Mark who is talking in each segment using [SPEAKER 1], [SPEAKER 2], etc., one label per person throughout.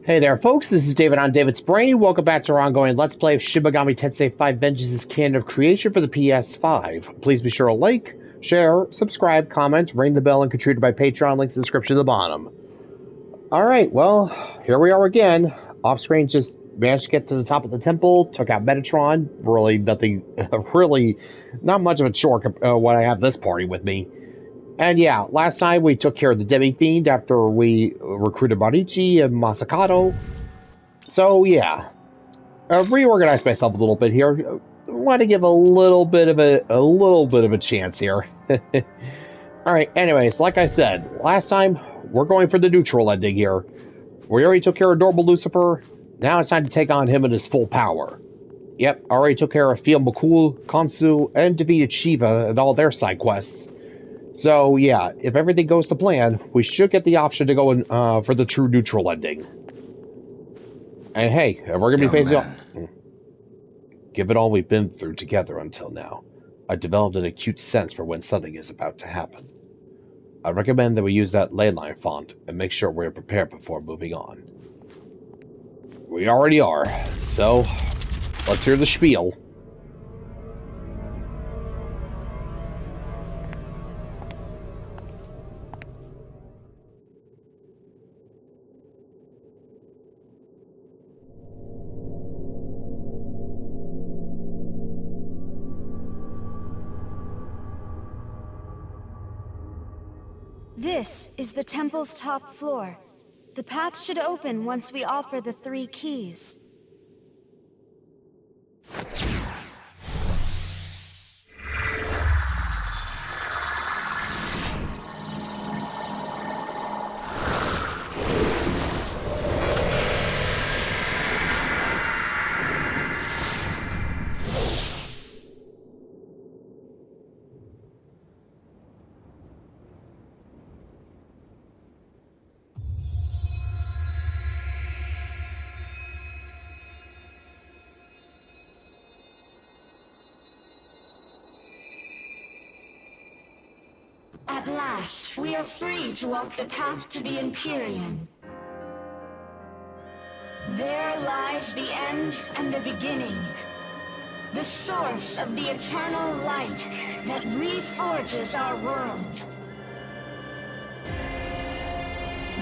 [SPEAKER 1] Hey there, folks. This is David on David's Brain. Welcome back to our ongoing Let's Play of Shin Megami Tensei 5 Vengeance's Canon of Creation for the PS5. Please be sure to like, share, subscribe, comment, ring the bell, and contribute by Patreon. Links in the description at the bottom. Alright, well, here we are again. Off-screen, just managed to get to the top of the temple, took out Metatron. Really nothing, really not much of a chore when I have this party with me. And yeah, last time we took care of the Demi-Fiend after we recruited Marichi and Masakato. So yeah, reorganized myself a little bit here. Want to give a little bit of a chance here. All right. Anyways, like I said last time, we're going for the neutral ending here. We already took care of Normal Lucifer. Now it's time to take on him in his full power. Yep, already took care of Fiel Makul, Konsu, and defeated Shiva and all their side quests. So, yeah, if everything goes to plan, we should get the option to go in for the true neutral ending. And hey, if we're going to be facing off... Given all we've been through together until now, I developed an acute sense for when something is about to happen. I recommend that we use that leyline font and make sure we're prepared before moving on. We already are, so let's hear the spiel.
[SPEAKER 2] This is the temple's top floor. The path should open once we offer the 3 keys. At last, we are free to walk the path to the Empyrean. There lies the end and the beginning. The source of the eternal light that reforges our world.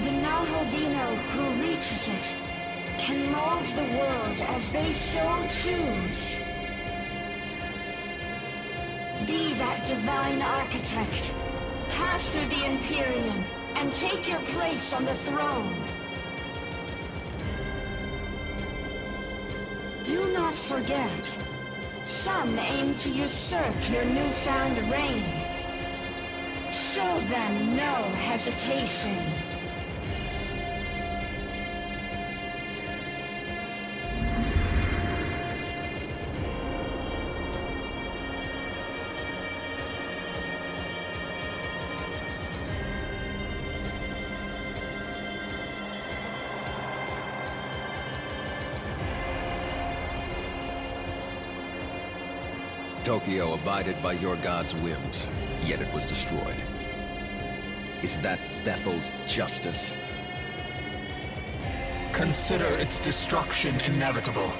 [SPEAKER 2] The Nahodino who reaches it can mold the world as they so choose. Be that divine architect. Pass through the Empyrean and take your place on the throne. Do not forget, some aim to usurp your newfound reign. Show them no hesitation.
[SPEAKER 3] Tokyo abided by your god's whims, yet it was destroyed. Is that Bethel's justice?
[SPEAKER 4] Consider its destruction inevitable.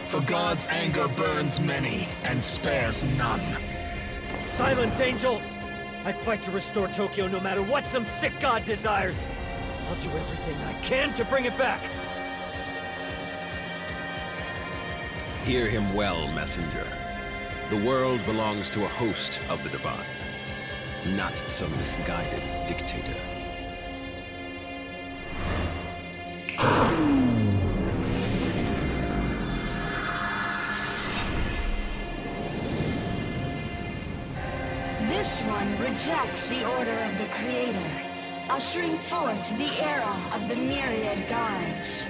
[SPEAKER 4] For God's anger burns many and spares none.
[SPEAKER 5] Silence, Angel! I'd fight to restore Tokyo no matter what some sick god desires. I'll do everything I can to bring it back.
[SPEAKER 3] Hear him well, messenger. The world belongs to a host of the divine, not some misguided dictator.
[SPEAKER 2] This one rejects the order of the Creator, ushering forth the era of the myriad gods.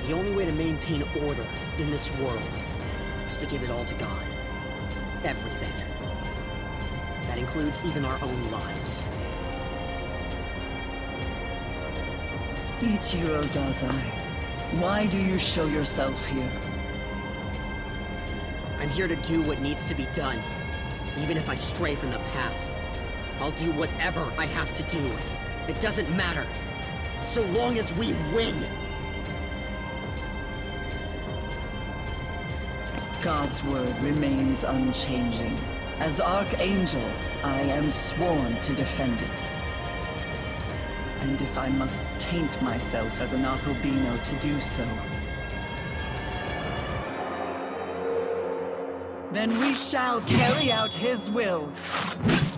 [SPEAKER 6] The only way to maintain order in this world is to give it all to God. Everything. That includes even our own lives.
[SPEAKER 7] Ichiro Dazai. Why do you show yourself here?
[SPEAKER 6] I'm here to do what needs to be done. Even if I stray from the path, I'll do whatever I have to do. It doesn't matter, so long as we win.
[SPEAKER 7] God's word remains unchanging. As Archangel, I am sworn to defend it. And if I must taint myself as an Akubino to do so, then we shall carry out his will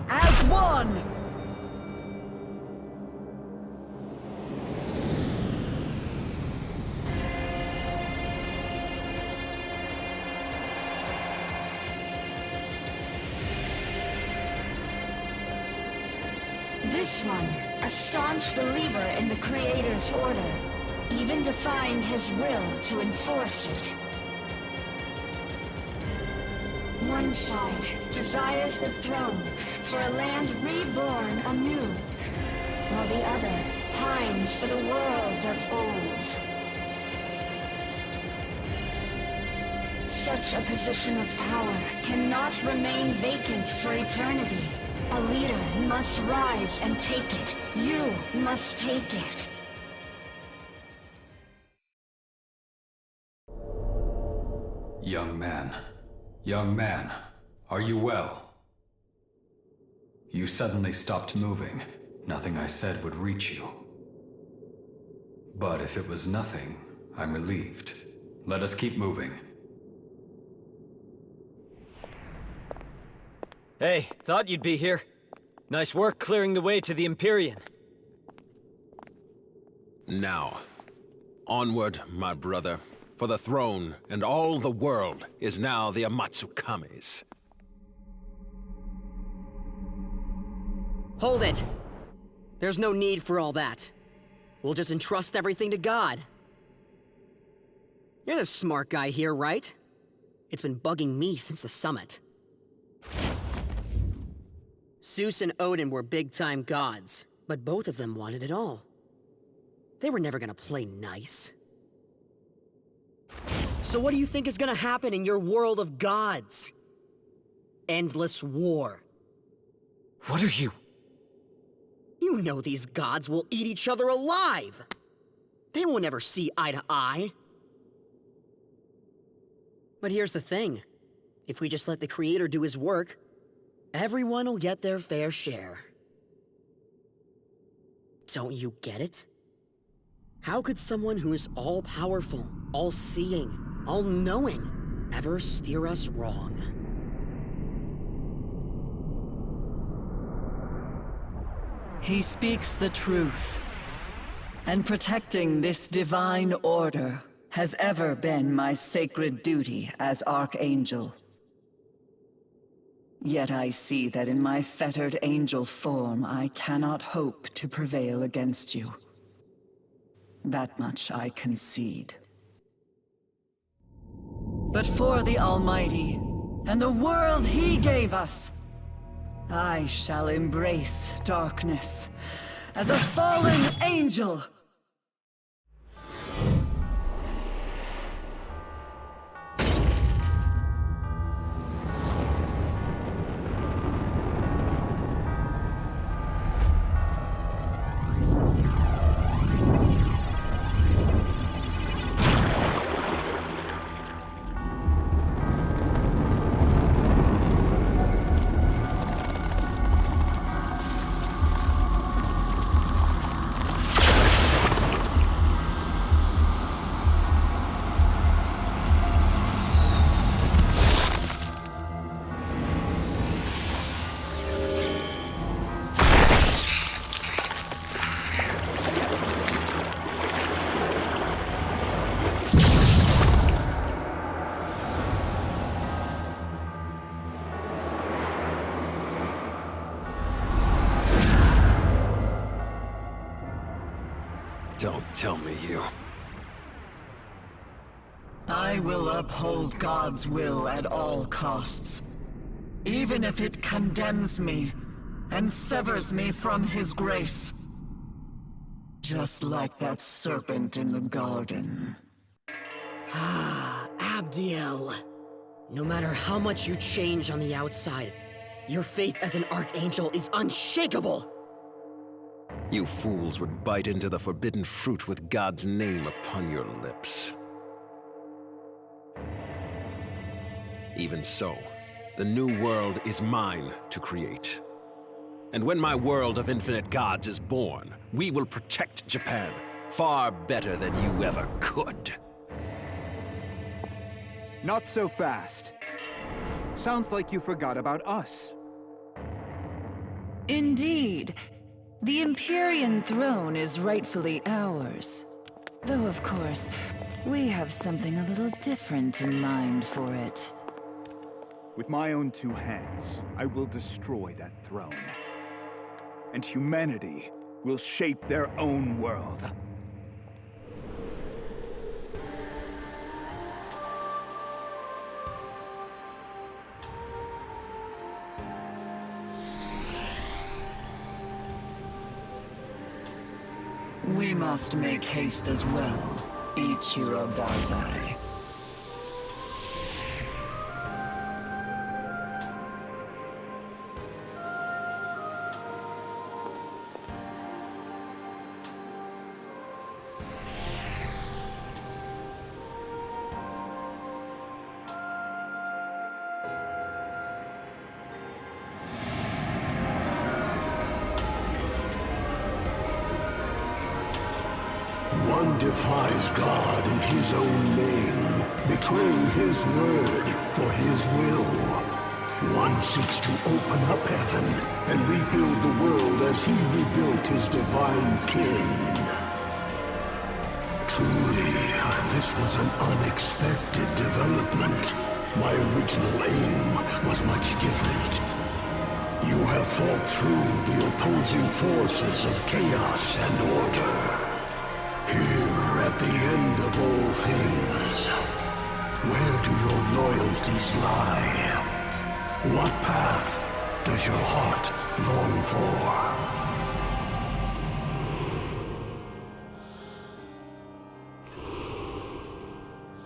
[SPEAKER 7] as one!
[SPEAKER 2] This one, a staunch believer in the Creator's order, even defying his will to enforce it. One side desires the throne for a land reborn anew, while the other pines for the world of old. Such a position of power cannot remain vacant for eternity. A leader must rise and take it. You must take it.
[SPEAKER 8] Young man, are you well? You suddenly stopped moving. Nothing I said would reach you. But if it was nothing, I'm relieved. Let us keep moving.
[SPEAKER 5] Hey, thought you'd be here. Nice work clearing the way to the Empyrean.
[SPEAKER 3] Now, onward, my brother. For the throne and all the world is now the Amatsukame's.
[SPEAKER 6] Hold it! There's no need for all that. We'll just entrust everything to God. You're the smart guy here, right? It's been bugging me since the summit. Zeus and Odin were big-time gods, but both of them wanted it all. They were never gonna play nice. So what do you think is gonna happen in your world of gods? Endless war.
[SPEAKER 5] What are you?
[SPEAKER 6] You know these gods will eat each other alive! They won't ever see eye to eye. But here's the thing. If we just let the Creator do his work, everyone will get their fair share. Don't you get it? How could someone who is all-powerful, all-seeing, all-knowing ever steer us wrong?
[SPEAKER 7] He speaks the truth. And protecting this divine order has ever been my sacred duty as Archangel. Yet I see that in my fettered angel form, I cannot hope to prevail against you. That much I concede. But for the Almighty, and the world He gave us, I shall embrace darkness as a fallen angel!
[SPEAKER 3] Don't tell me you...
[SPEAKER 7] I will uphold God's will at all costs, even if it condemns me and severs me from His grace. Just like that serpent in the garden.
[SPEAKER 6] Abdiel. No matter how much you change on the outside, your faith as an archangel is unshakable!
[SPEAKER 3] You fools would bite into the forbidden fruit with God's name upon your lips. Even so, the new world is mine to create. And when my world of infinite gods is born, we will protect Japan far better than you ever could.
[SPEAKER 9] Not so fast. Sounds like you forgot about us.
[SPEAKER 7] Indeed. The Empyrean throne is rightfully ours. Though, of course, we have something a little different in mind for it.
[SPEAKER 9] With my own two hands, I will destroy that throne. And humanity will shape their own world.
[SPEAKER 7] We must make haste as well, Ichiro Dazai.
[SPEAKER 10] One defies God in his own name, betraying his word for his will. One seeks to open up heaven and rebuild the world as he rebuilt his divine kin. Truly, this was an unexpected development. My original aim was much different. You have fought through the opposing forces of chaos and order. Here at the end of all things, where do your loyalties lie? What path does your heart long for?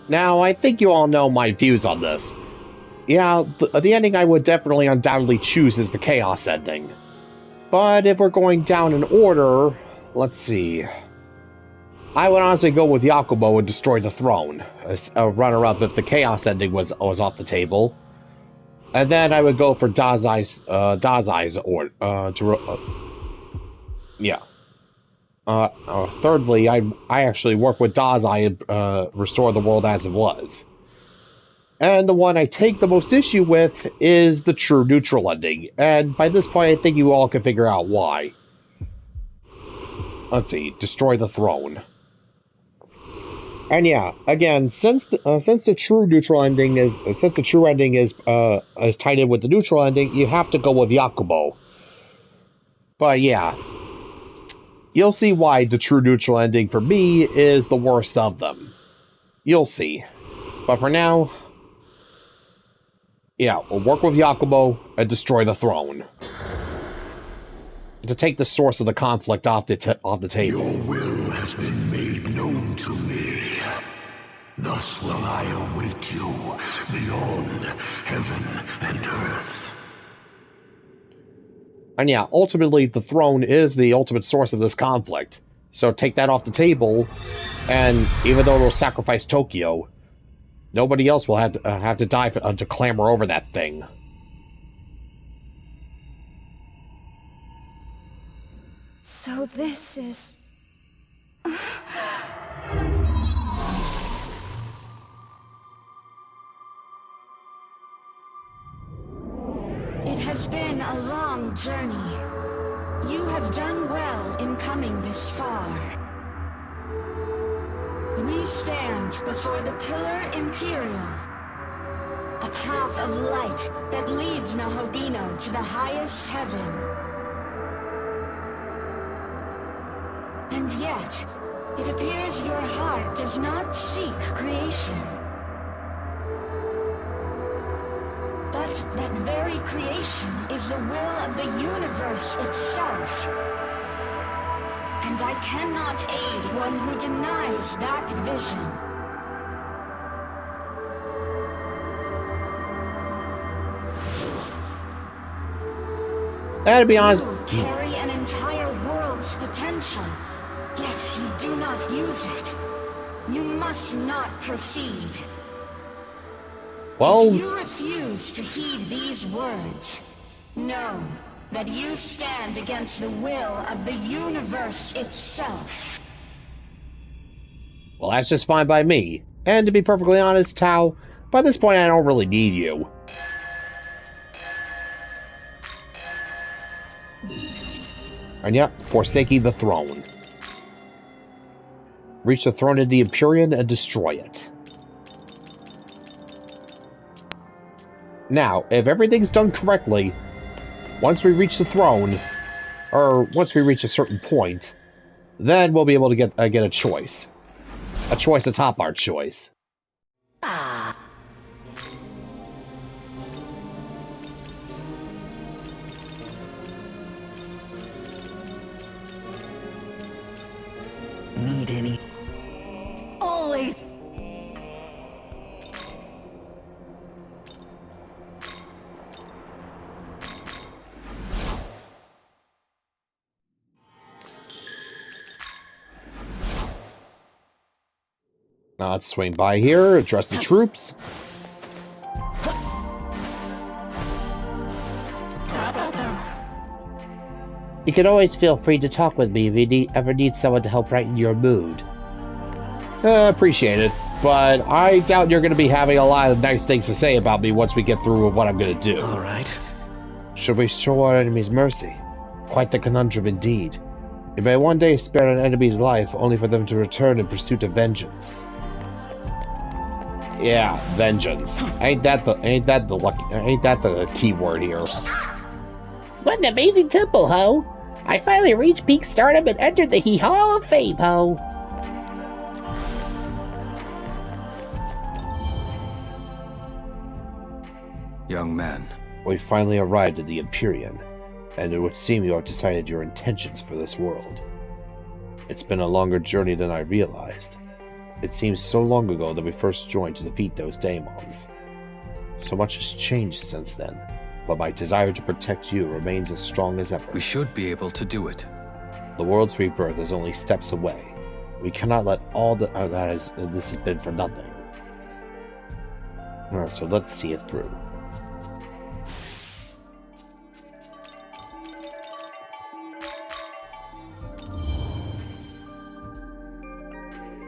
[SPEAKER 1] Now, I think you all know my views on this. Yeah, the ending I would definitely undoubtedly choose is the Chaos ending. But if we're going down in order, let's see. I would honestly go with Yakubo and destroy the throne. A runner-up if the Chaos ending was off the table. And then I would go for Dazai's thirdly, I actually work with Dazai and restore the world as it was. And the one I take the most issue with is the true neutral ending. And by this point, I think you all can figure out why. Let's see, destroy the throne. And yeah, again, since the true neutral ending is tied in with the neutral ending, you have to go with Yakubo. But yeah, you'll see why the true neutral ending for me is the worst of them. You'll see. But for now, yeah, we'll work with Yakubo and destroy the throne. To take the source of the conflict off the table.
[SPEAKER 10] Your will has been made known to me. Thus will I await you beyond heaven and earth.
[SPEAKER 1] And yeah, ultimately, the throne is the ultimate source of this conflict. So take that off the table, and even though it'll sacrifice Tokyo, nobody else will have to die to clamor over that thing.
[SPEAKER 2] So this is... It has been a long journey. You have done well in coming this far. We stand before the Pillar Imperial, a path of light that leads Nahobino to the highest heaven. And yet, it appears your heart does not seek creation. But that very creation is the will of the universe itself. And and I cannot aid one who denies that vision.
[SPEAKER 1] To be honest,
[SPEAKER 2] You carry an entire world's potential, yet you do not use it. You must not proceed.
[SPEAKER 1] well,
[SPEAKER 2] If you refuse to heed these words, know that you stand against the will of the universe itself.
[SPEAKER 1] well, that's just fine by me. And to be perfectly honest, Tao, by this point I don't really need you. And yep, forsaking the throne. Reach the throne of the Empyrean and destroy it. Now, if everything's done correctly, once we reach the throne, or once we reach a certain point, then we'll be able to get a choice. A choice atop our choice.
[SPEAKER 11] Need any? Always.
[SPEAKER 1] Now let's swing by here, address the troops. You can always feel free to talk with me if you ever need someone to help brighten your mood. Appreciate it, but I doubt you're going to be having a lot of nice things to say about me once we get through with what I'm going to do.
[SPEAKER 11] Alright.
[SPEAKER 1] Should we show our enemies mercy? Quite the conundrum indeed. You may one day spare an enemy's life only for them to return in pursuit of vengeance. Yeah, vengeance. Ain't that the key word here?
[SPEAKER 12] What an amazing temple, ho! I finally reached peak stardom and entered the Hall of Fame, ho!
[SPEAKER 8] Young man.
[SPEAKER 1] We finally arrived at the Empyrean, and it would seem you have decided your intentions for this world. It's been a longer journey than I realized. It seems so long ago that we first joined to defeat those daemons. So much has changed since then, but my desire to protect you remains as strong as ever.
[SPEAKER 8] We should be able to do it.
[SPEAKER 1] The world's rebirth is only steps away. We cannot let all this has been for nothing. So let's see it through.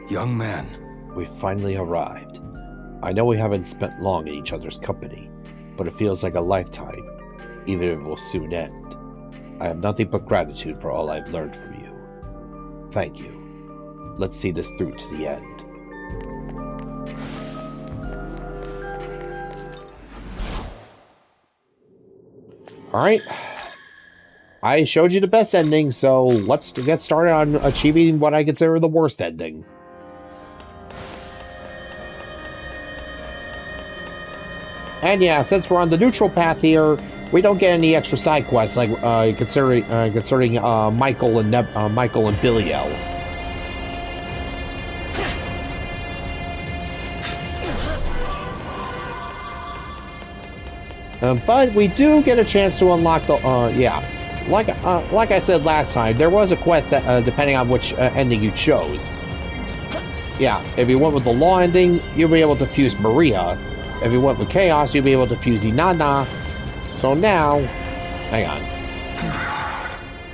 [SPEAKER 8] Young man.
[SPEAKER 1] We finally arrived. I know we haven't spent long in each other's company, but it feels like a lifetime, even if it will soon end. I have nothing but gratitude for all I've learned from you. Thank you. Let's see this through to the end. Alright. I showed you the best ending, so let's get started on achieving what I consider the worst ending. And yeah, since we're on the neutral path here, we don't get any extra side quests like concerning Michael and Biliel. But we do get a chance to unlock the like I said last time, there was a quest depending on which ending you chose. Yeah, if you went with the law ending, you'll be able to fuse Maria. If you went with Chaos, you'll be able to fuse Inanna. So now... hang on.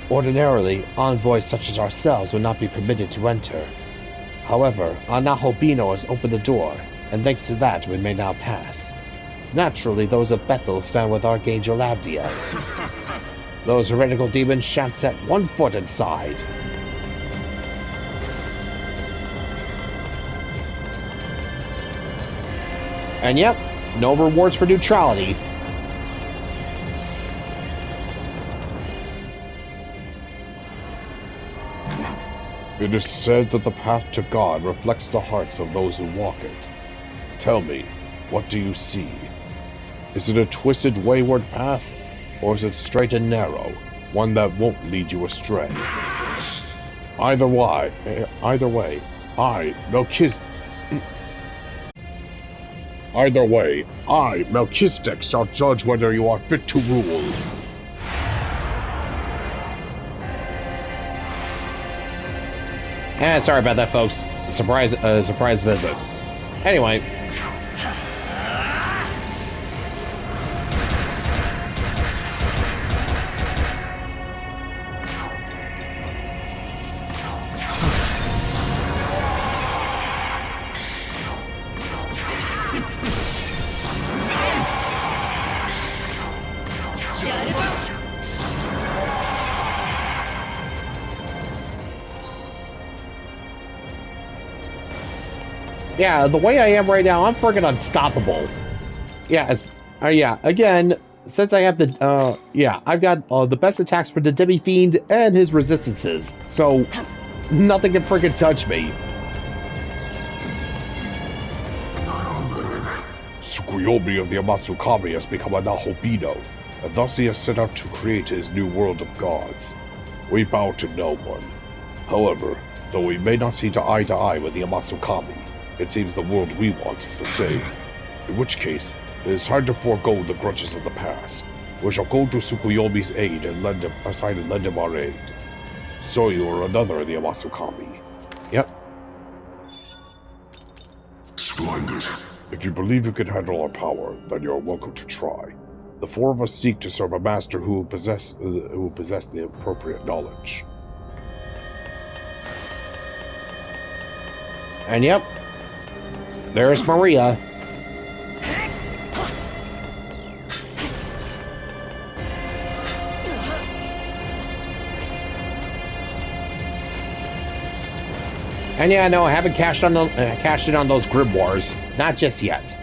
[SPEAKER 1] Ordinarily, envoys such as ourselves would not be permitted to enter. However, Anahobino has opened the door, and thanks to that we may now pass. Naturally, those of Bethel stand with Archangel Abdiel. Those heretical demons shan't set one foot inside. And yep, no rewards for neutrality. It is said that the path to God reflects the hearts of those who walk it. Tell me, what do you see? Is it a twisted, wayward path? Or is it straight and narrow, one that won't lead you astray? Either way, I, Melchizedek, shall judge whether you are fit to rule. Sorry about that, folks. Surprise visit. Anyway. Yeah, the way I am right now, I'm friggin' unstoppable. Yeah, again, since I have the, I've got the best attacks for the Demi-Fiend and his resistances, so nothing can friggin' touch me. Tsukuyomi of the Amatsukami has become a Nahobino, and thus he has set out to create his new world of gods. We bow to no one. However, though we may not see eye to eye with the Amatsukami, it seems the world we want is the same. In which case, it is time to forego the grudges of the past. We shall go to Tsukuyomi's aid and lend him our aid. So you are another of the Amatsukami. Yep.
[SPEAKER 10] Splendid.
[SPEAKER 1] If you believe you can handle our power, then you are welcome to try. The four of us seek to serve a master who possess the appropriate knowledge. And yep, there's Maria. And yeah, no, I haven't cashed in on those grimoires. Not just yet.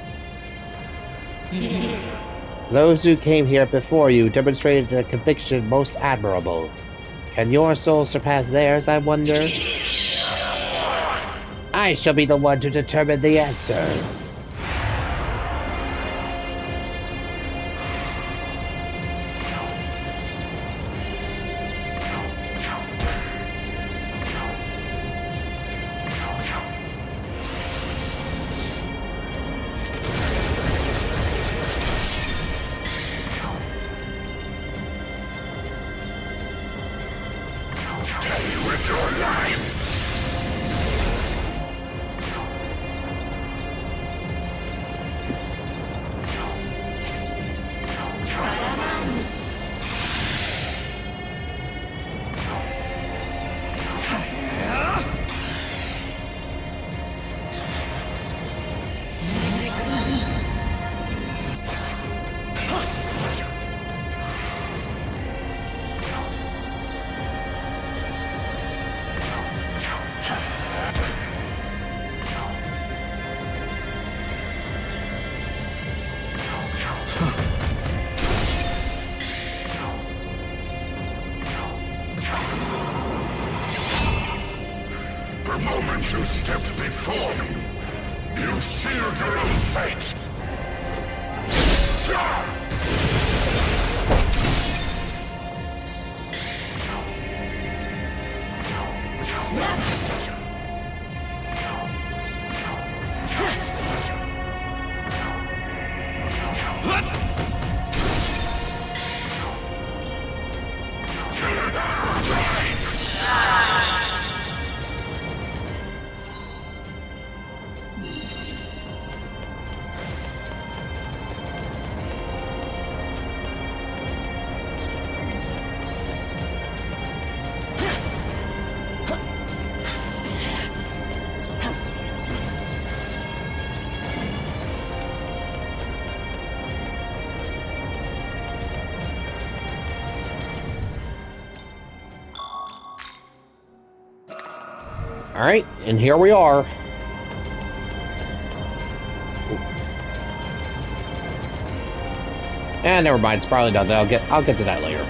[SPEAKER 1] Those who came here before you demonstrated a conviction most admirable. Can your soul surpass theirs, I wonder? I shall be the one to determine the answer.
[SPEAKER 10] You stepped before me. You sealed your own fate.
[SPEAKER 1] Alright, and here we are. And never mind, it's probably done. I'll get to that later.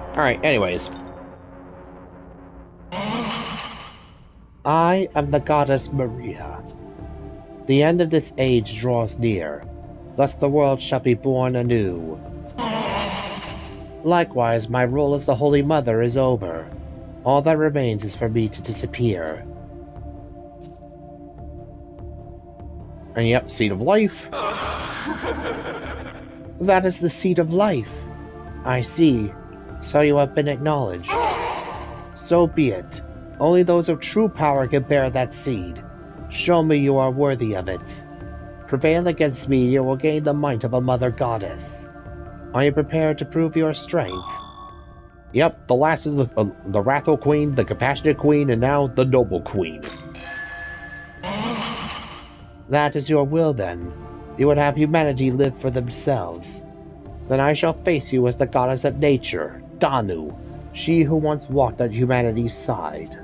[SPEAKER 1] Alright, anyways. I am the goddess Maria. The end of this age draws near, thus the world shall be born anew. Likewise, my role as the Holy Mother is over. All that remains is for me to disappear. And yep, Seed of Life. That is the Seed of Life. I see. So you have been acknowledged. So be it. Only those of true power can bear that seed. Show me you are worthy of it. Prevail against me, you will gain the might of a mother goddess. Are you prepared to prove your strength? Yep, the last of the Wrathful Queen, the Compassionate Queen, and now the Noble Queen. That is your will, then. You would have humanity live for themselves. Then I shall face you as the goddess of nature, Danu, she who once walked at humanity's side.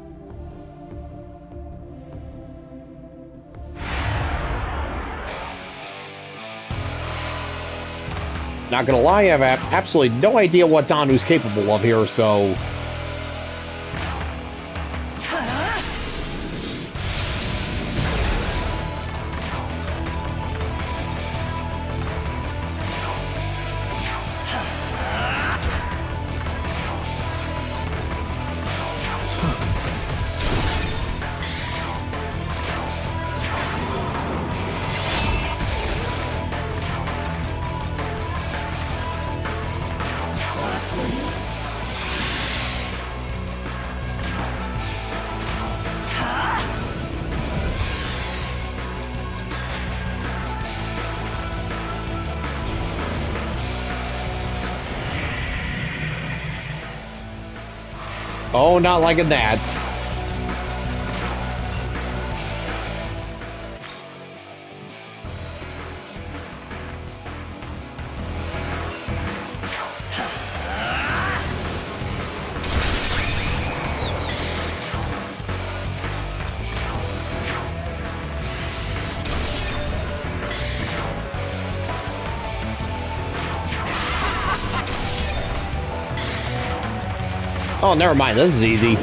[SPEAKER 1] Not gonna lie, I have absolutely no idea what Danu's capable of here, so... Oh, not liking that. Oh, never mind. This is easy.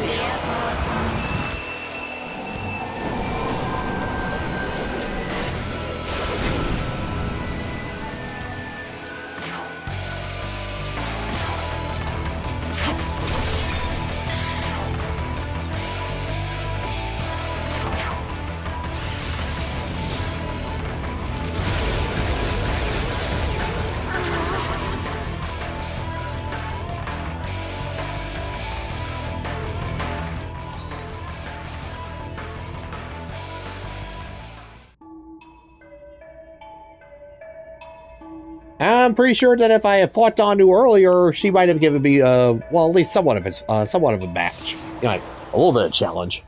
[SPEAKER 1] I'm pretty sure that if I had fought Danu earlier, she might have given me, well, at least somewhat of a match. You know, a little bit of challenge.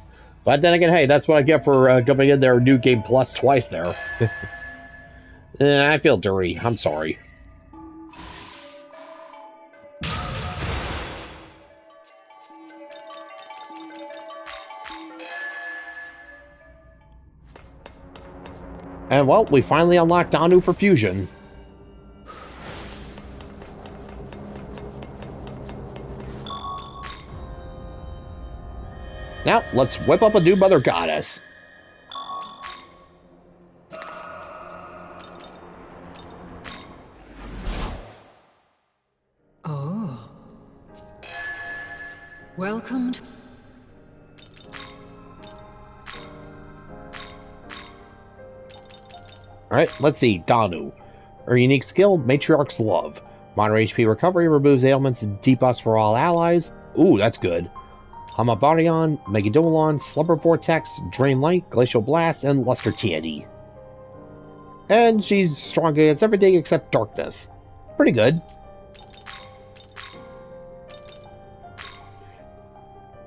[SPEAKER 1] But then again, hey, that's what I get for coming in there New Game Plus twice there. I feel dirty. I'm sorry. And, well, we finally unlocked Danu for fusion. Now, let's whip up a new Mother Goddess.
[SPEAKER 13] Oh. Welcome to...
[SPEAKER 1] Alright, let's see. Danu. Her unique skill, Matriarch's Love. Minor HP recovery, removes ailments and debuffs for all allies. Ooh, that's good. Hamabarion, Megadolon, Slumber Vortex, Drain Light, Glacial Blast, and Luster Candy. And she's strong against everything except darkness. Pretty good.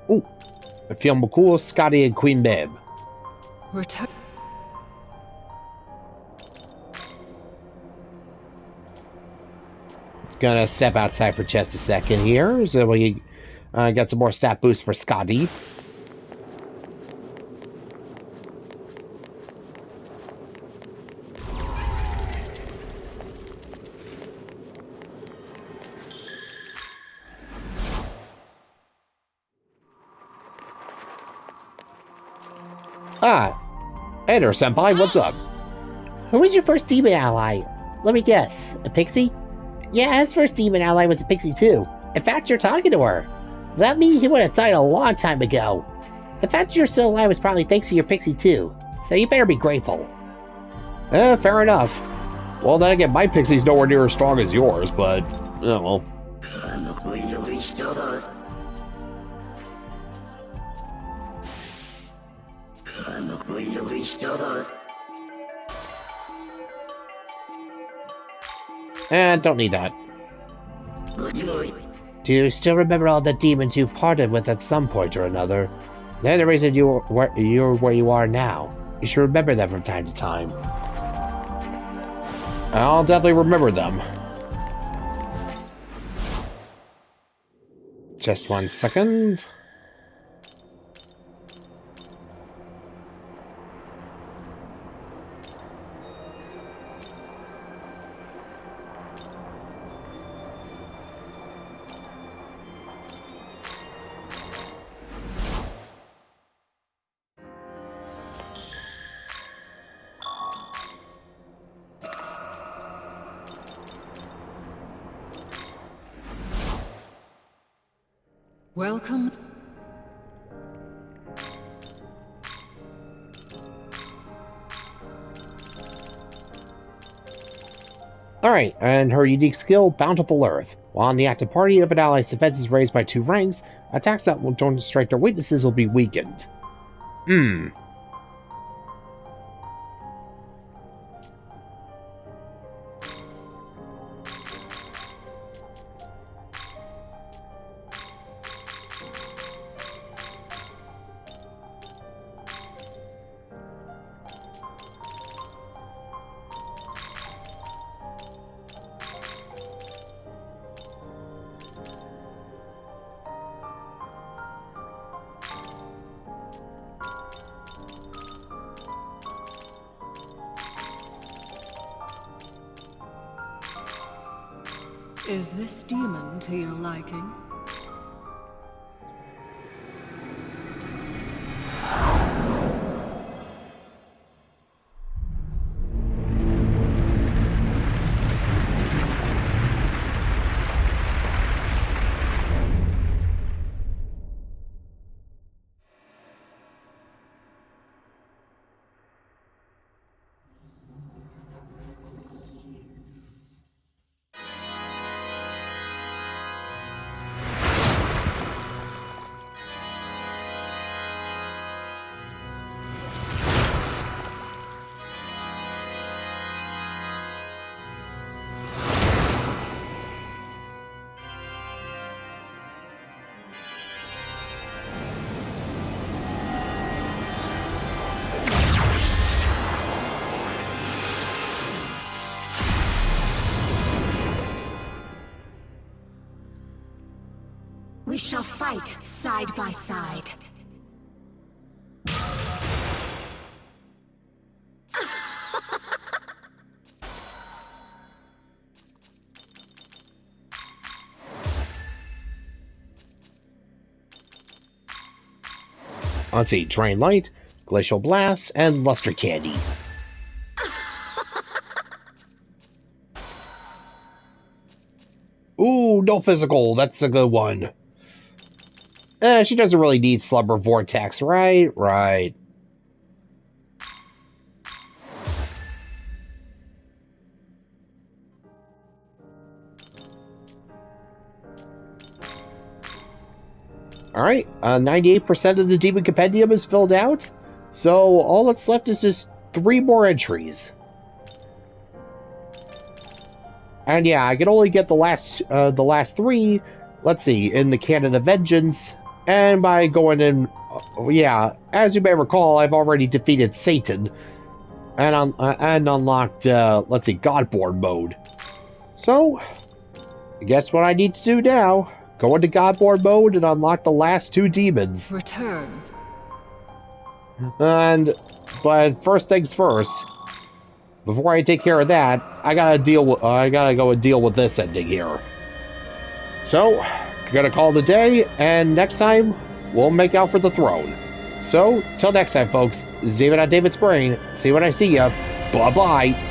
[SPEAKER 1] Ooh, Fiamakul, Scotty, and Queen Meb.
[SPEAKER 13] We're
[SPEAKER 1] gonna step outside for just a second here, so we got some more stat boost for Scotty. Ah, hey there, Senpai, what's up?
[SPEAKER 12] Who was your first demon ally? Let me guess, a pixie? Yeah, his first demon ally was a pixie too. In fact, you're talking to her. Without me, he would have died a long time ago. The fact that you're still alive was probably thanks to your pixie too, so you better be grateful.
[SPEAKER 1] Fair enough. Well, then again, my pixie's nowhere near as strong as yours, but, well. Don't need that.
[SPEAKER 12] Do you still remember all the demons you parted with at some point or another? They're the reason you're where you are now. You should remember them from time to time.
[SPEAKER 1] I'll definitely remember them. Just 1 second.
[SPEAKER 13] Welcome.
[SPEAKER 1] Alright, and her unique skill, Bountiful Earth. While on the active party, if an ally's defense is raised by 2 ranks, attacks that don't strike their weaknesses will be weakened.
[SPEAKER 13] Is this demon to your liking?
[SPEAKER 2] We shall fight side by side.
[SPEAKER 1] Let's see, Drain Light, Glacial Blast, and Luster Candy. Ooh, no physical, that's a good one. She doesn't really need Slumber Vortex, right? Right. Alright, 98% of the Demon Compendium is filled out, so all that's left is just 3 more entries. And yeah, I can only get the last 3, let's see, in the Canon of Vengeance, and by going in, yeah, as you may recall, I've already defeated Satan, and unlocked, let's see, Godborn mode. So, guess what I need to do now? Go into Godborn mode and unlock the last 2 demons.
[SPEAKER 13] Return.
[SPEAKER 1] But first things first, before I take care of that, I gotta go and deal with this ending here. So, gonna call it a day, and next time, we'll make out for the throne. So, till next time, folks, this is David on David's Brain. See when I see ya. Bye-bye.